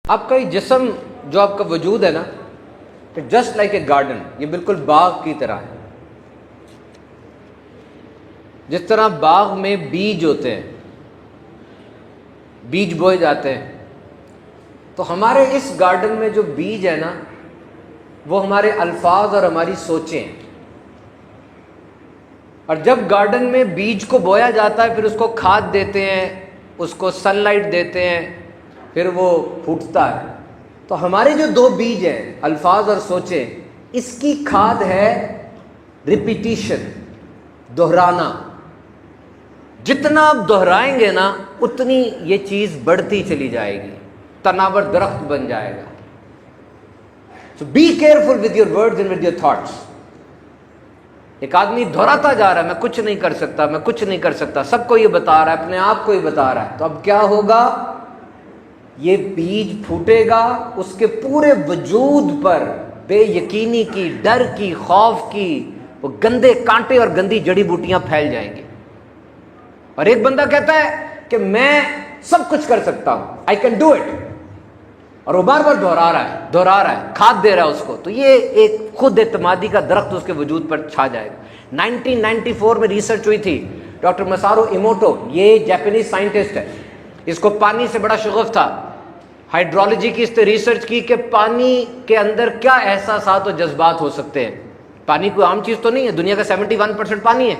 آپ کا یہ جسم جو آپ کا وجود ہے نا، جسٹ لائک اے گارڈن، یہ بالکل باغ کی طرح ہے۔ جس طرح باغ میں بیج ہوتے ہیں، بیج بوئے جاتے ہیں، تو ہمارے اس گارڈن میں جو بیج ہے نا، وہ ہمارے الفاظ اور ہماری سوچیں ہیں۔ اور جب گارڈن میں بیج کو بویا جاتا ہے، پھر اس کو کھاد دیتے ہیں، اس کو سن لائٹ دیتے ہیں، پھر وہ پھوٹتا ہے۔ تو ہمارے جو دو بیج ہیں، الفاظ اور سوچیں، اس کی کھاد ہے ریپیٹیشن، دہرانا۔ جتنا آپ دہرائیں گے نا، اتنی یہ چیز بڑھتی چلی جائے گی، تناور درخت بن جائے گا۔ So be careful with your words and with your thoughts۔ ایک آدمی دہراتا جا رہا ہے، میں کچھ نہیں کر سکتا، میں کچھ نہیں کر سکتا، سب کو یہ بتا رہا ہے، اپنے آپ کو یہ بتا رہا ہے، تو اب کیا ہوگا؟ یہ بیج پھوٹے گا، اس کے پورے وجود پر بے یقینی کی، ڈر کی، خوف کی وہ گندے کانٹے اور گندی جڑی بوٹیاں پھیل جائیں گی۔ اور ایک بندہ کہتا ہے کہ میں سب کچھ کر سکتا ہوں، I can do it، اور وہ بار بار دہرا رہا ہے، کھاد دے رہا ہے اس کو، تو یہ ایک خود اعتمادی کا درخت اس کے وجود پر چھا جائے گا۔ 1994 میں ریسرچ ہوئی تھی، ڈاکٹر مسارو ایموٹو، یہ جاپانیز سائنٹسٹ ہے، اس کو پانی سے بڑا شغف تھا، ہائیڈرولوجی کی اس نے ریسرچ کی کہ پانی کے اندر کیا احساسات و جذبات ہو سکتے ہیں۔ پانی کوئی عام چیز تو نہیں ہے، دنیا کا 71% پانی ہے۔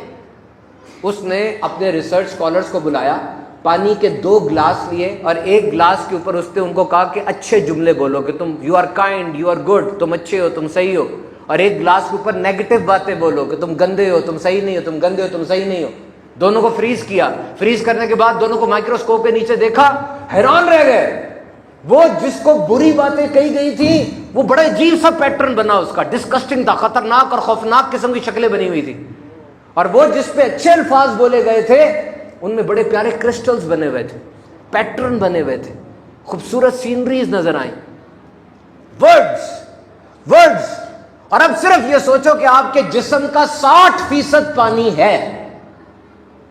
اس نے اپنے ریسرچ اسکالرس کو بلایا، پانی کے 2 گلاس لیے، اور ایک گلاس کے اوپر اس نے ان کو کہا کہ اچھے جملے بولو کہ تم you are kind, you are good, تم اچھے ہو، تم صحیح ہو، اور ایک گلاس کے اوپر نیگیٹو باتیں بولو کہ تم گندے ہو، تم صحیح نہیں ہو، تم گندے ہو، تم صحیح نہیں ہو۔ دونوں کو فریز کیا، فریز کرنے کے بعد دونوں کو مائکروسکوپ کے نیچے دیکھا، حیران رہ گئے۔ وہ جس کو بری باتیں کہی گئی تھی، وہ بڑے عجیب سا پیٹرن بنا، اس کا ڈسکسٹنگ تھا، خطرناک اور خوفناک قسم کی شکلیں بنی ہوئی تھی، اور وہ جس پہ اچھے الفاظ بولے گئے تھے، ان میں بڑے پیارے کرسٹلز بنے ہوئے تھے، پیٹرن بنے ہوئے تھے، خوبصورت سینریز نظر آئیں، ورڈز۔ اور اب صرف یہ سوچو کہ آپ کے جسم کا 60% پانی ہے۔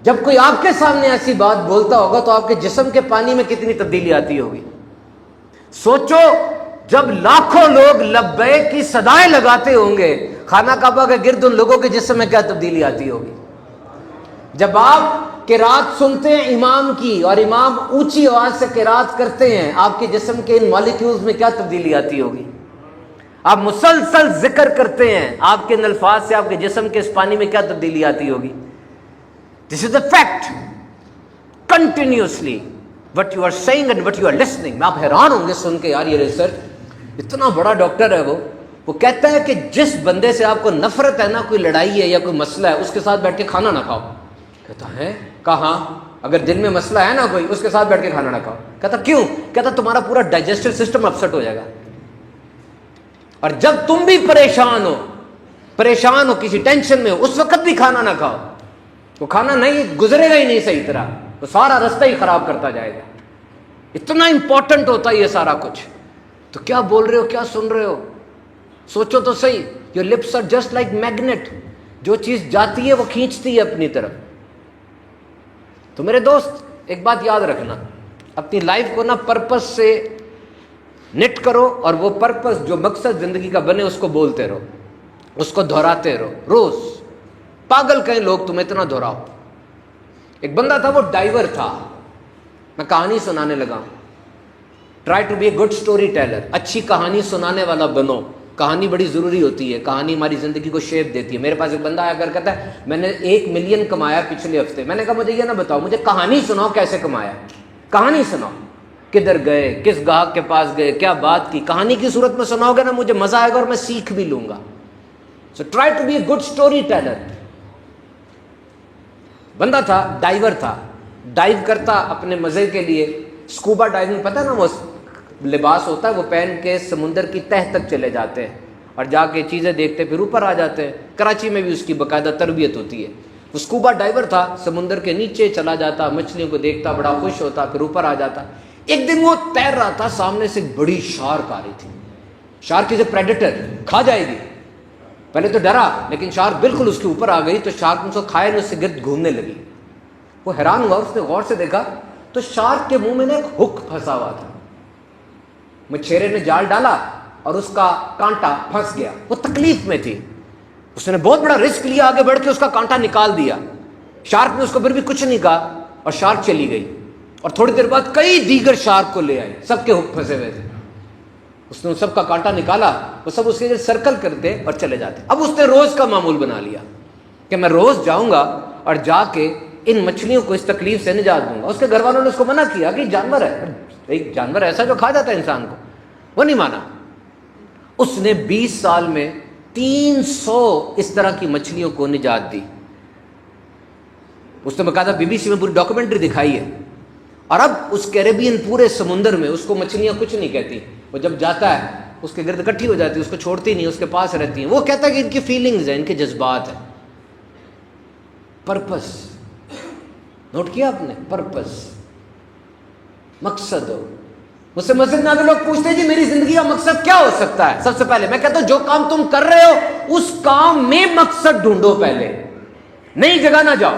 جب کوئی آپ کے سامنے ایسی بات بولتا ہوگا تو آپ کے جسم کے پانی میں کتنی تبدیلی آتی ہوگی۔ سوچو جب لاکھوں لوگ لبیک کی صدائیں لگاتے ہوں گے خانہ کعبہ کے گرد، ان لوگوں کے جسم میں کیا تبدیلی آتی ہوگی۔ جب آپ قرات سنتے ہیں امام کی، اور امام اونچی آواز سے قرات کرتے ہیں، آپ کے جسم کے ان مالیکیولز میں کیا تبدیلی آتی ہوگی۔ آپ مسلسل ذکر کرتے ہیں، آپ کے ان الفاظ سے آپ کے جسم کے اس پانی میں کیا تبدیلی آتی ہوگی۔ This is a fact, continuously what you are saying and what you are listening۔ میں آپ حیران ہوں گے سن کے، یار یہ ریسرچ، اتنا بڑا ڈاکٹر ہے وہ کہتا ہے کہ جس بندے سے آپ کو نفرت ہے نا، کوئی لڑائی ہے یا کوئی مسئلہ ہے، اس کے ساتھ بیٹھ کے کھانا نہ کھاؤ۔ کہتا ہے کہاں؟ اگر دل میں مسئلہ ہے نا کوئی، اس کے ساتھ بیٹھ کے کھانا نہ کھاؤ۔ کہتا کیوں؟ کہتا تمہارا پورا ڈائجسٹو سسٹم اپسٹ ہو جائے گا، اور جب تم بھی پریشان ہو کسی ٹینشن میں ہو، اس وقت بھی کھانا نہ کھاؤ، وہ کھانا نہیں گزرے گا ہی نہیں صحیح طرح، تو سارا رستہ ہی خراب کرتا جائے گا۔ اتنا امپورٹنٹ ہوتا ہے یہ سارا کچھ۔ تو کیا بول رہے ہو، کیا سن رہے ہو؟ سوچو تو صحیح۔ Your lips are just like magnet، جو چیز جاتی ہے وہ کھینچتی ہے اپنی طرف۔ تو میرے دوست ایک بات یاد رکھنا، اپنی لائف کو نا پرپس سے نٹ کرو، اور وہ پرپس جو مقصد زندگی کا بنے اس کو بولتے رہو، اس کو دہراتے رہو روز۔ پاگل کہیں لوگ تم اتنا دہراؤ۔ ایک بندہ تھا، وہ ڈائیور تھا، میں کہانی سنانے لگا۔ Try to be a good storyteller, اچھی کہانی سنانے والا بنو۔ کہانی بڑی ضروری ہوتی ہے، کہانی ہماری زندگی کو شیپ دیتی ہے۔ میرے پاس ایک بندہ آیا کر کہتا ہے میں نے 1 ملین کمایا پچھلے ہفتے۔ میں نے کہا مجھے یہ نہ بتاؤ، مجھے کہانی سناؤ کیسے کمایا، کہانی سناؤ، کدھر گئے، کس گاہک کے پاس گئے، کیا بات کی۔ کہانی کی صورت میں سناؤ گے نا، مجھے مزہ آئے گا اور میں سیکھ بھی لوں گا۔ So try to be a good storyteller. بندہ تھا، ڈائیور تھا، ڈائیو کرتا اپنے مزے کے لیے۔ اسکوبا ڈائیونگ پتہ ہے نا، وہ لباس ہوتا ہے، وہ پہن کے سمندر کی تہ تک چلے جاتے ہیں اور جا کے چیزیں دیکھتے پھر اوپر آ جاتے ہیں۔ کراچی میں بھی اس کی باقاعدہ تربیت ہوتی ہے۔ وہ اسکوبا ڈائیور تھا، سمندر کے نیچے چلا جاتا، مچھلیوں کو دیکھتا، بڑا خوش ہوتا، پھر اوپر آ جاتا۔ ایک دن وہ تیر رہا تھا، سامنے سے ایک بڑی شارک آ رہی تھی۔ شارک از اے پریڈیٹر، کھا جائے گی۔ پہلے تو ڈرا، لیکن شارک بالکل اس کے اوپر آ گئی، تو شارک اس کو کھائے نہیں، اس سے گرد گھومنے لگی۔ وہ حیران ہوا، اس نے غور سے دیکھا تو شارک کے منہ میں نے ایک ہک پھنسا ہوا تھا۔ مچھیرے نے جال ڈالا اور اس کا کانٹا پھنس گیا، وہ تکلیف میں تھی، اس نے بہت بڑا رسک لیا، آگے بڑھ کے اس کا کانٹا نکال دیا، شارک نے اس کو پھر بھی کچھ نہیں کہا اور شارک چلی گئی، اور تھوڑی دیر بعد کئی دیگر شارک کو لے آئی، سب کے ہک پھنسے ہوئے تھے، اس نے ان سب کا کانٹا نکالا، وہ سب اس کے سرکل کرتے اور چلے جاتے۔ اب اس نے روز کا معمول بنا لیا کہ میں روز جاؤں گا اور جا کے ان مچھلیوں کو اس تکلیف سے نجات دوں گا۔ اس کے گھر والوں نے اس کو منع کیا کہ جانور ہے، ایک جانور ایسا جو کھا جاتا ہے انسان کو، وہ نہیں مانا۔ اس نے 20 سال میں 300 اس طرح کی مچھلیوں کو نجات دی۔ اس نے باقاعدہ BBC میں پوری ڈاکومنٹری دکھائی ہے، اور اب اس کیریبین پورے سمندر میں اس کو مچھلیاں کچھ نہیں کہتی، وہ جب جاتا ہے اس کے گرد اکٹھی ہو جاتی ہے، اس کو چھوڑتی نہیں، اس کے پاس رہتی ہیں، وہ کہتا ہے کہ ان کی فیلنگز ہیں، ان کے جذبات ہیں۔ پرپس نوٹ کیا آپ نے؟ پرپس، مقصد ہو۔ مجھ سے مسجد میں آگے لوگ پوچھتے ہیں جی میری زندگی کا مقصد کیا ہو سکتا ہے؟ سب سے پہلے میں کہتا ہوں جو کام تم کر رہے ہو اس کام میں مقصد ڈھونڈو، پہلے نئی جگہ نہ جاؤ۔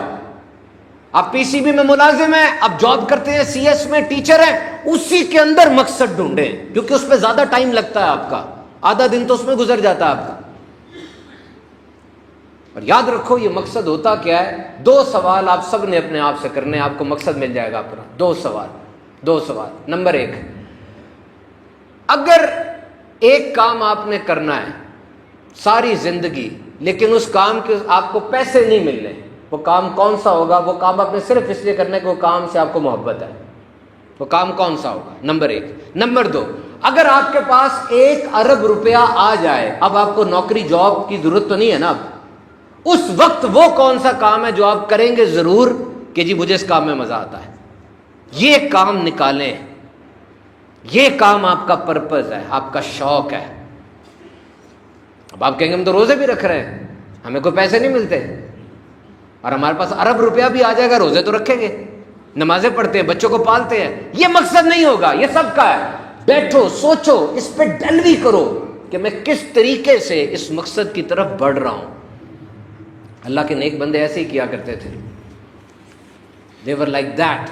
آپ PCB میں ملازم ہیں، آپ جاب کرتے ہیں، CS میں ٹیچر ہیں، اسی کے اندر مقصد ڈھونڈیں، کیونکہ اس پہ زیادہ ٹائم لگتا ہے آپ کا، آدھا دن تو اس میں گزر جاتا ہے آپ کا۔ اور یاد رکھو یہ مقصد ہوتا کیا ہے؟ 2 سوال آپ سب نے اپنے آپ سے کرنے، آپ کو مقصد مل جائے گا اپنا۔ 2 سوال۔ نمبر 1، اگر ایک کام آپ نے کرنا ہے ساری زندگی، لیکن اس کام کے آپ کو پیسے نہیں مل رہے، وہ کام کون سا ہوگا؟ وہ کام آپ نے صرف اس لیے کرنا ہے کہ وہ کام سے آپ کو محبت ہے، وہ کام کون سا ہوگا؟ نمبر 1۔ نمبر 2، اگر آپ کے پاس 1 ارب روپیہ آ جائے، اب آپ کو نوکری جاب کی ضرورت تو نہیں ہے نا، اب اس وقت وہ کون سا کام ہے جو آپ کریں گے ضرور کہ جی مجھے اس کام میں مزہ آتا ہے؟ یہ کام نکالیں، یہ کام آپ کا پرپز ہے، آپ کا شوق ہے۔ اب آپ کہیں گے ہم تو روزے بھی رکھ رہے ہیں، ہمیں کوئی پیسے نہیں ملتے، اور ہمارے پاس ارب روپیہ بھی آ جائے گا، روزے تو رکھیں گے، نمازیں پڑھتے ہیں، بچوں کو پالتے ہیں۔ یہ مقصد نہیں ہوگا، یہ سب کا ہے۔ بیٹھو، سوچو، اس پہ ڈلوی کرو کہ میں کس طریقے سے اس مقصد کی طرف بڑھ رہا ہوں۔ اللہ کے نیک بندے ایسے ہی کیا کرتے تھے، they were like that۔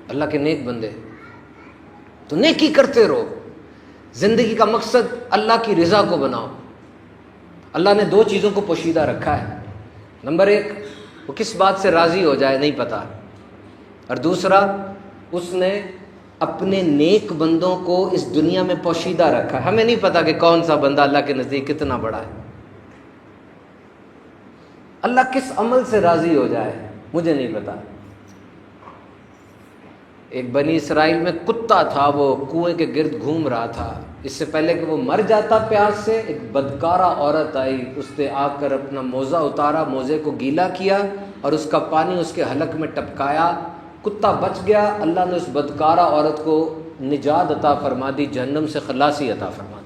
اللہ کے نیک بندے، تو نیکی کرتے رہو، زندگی کا مقصد اللہ کی رضا کو بناؤ۔ اللہ نے 2 چیزوں کو پوشیدہ رکھا ہے، نمبر 1 وہ کس بات سے راضی ہو جائے نہیں پتا، اور دوسرا اس نے اپنے نیک بندوں کو اس دنیا میں پوشیدہ رکھا ہے۔ ہمیں نہیں پتا کہ کون سا بندہ اللہ کے نزدیک کتنا بڑا ہے، اللہ کس عمل سے راضی ہو جائے مجھے نہیں پتا۔ ایک بنی اسرائیل میں کتا تھا، وہ کنویں کے گرد گھوم رہا تھا، اس سے پہلے کہ وہ مر جاتا پیاس سے، ایک بدکارہ عورت آئی، اس نے آ کر اپنا موزہ اتارا، موزے کو گیلا کیا اور اس کا پانی اس کے حلق میں ٹپکایا، کتا بچ گیا۔ اللہ نے اس بدکارہ عورت کو نجات عطا فرما دی، جہنم سے خلاصی عطا فرما دی۔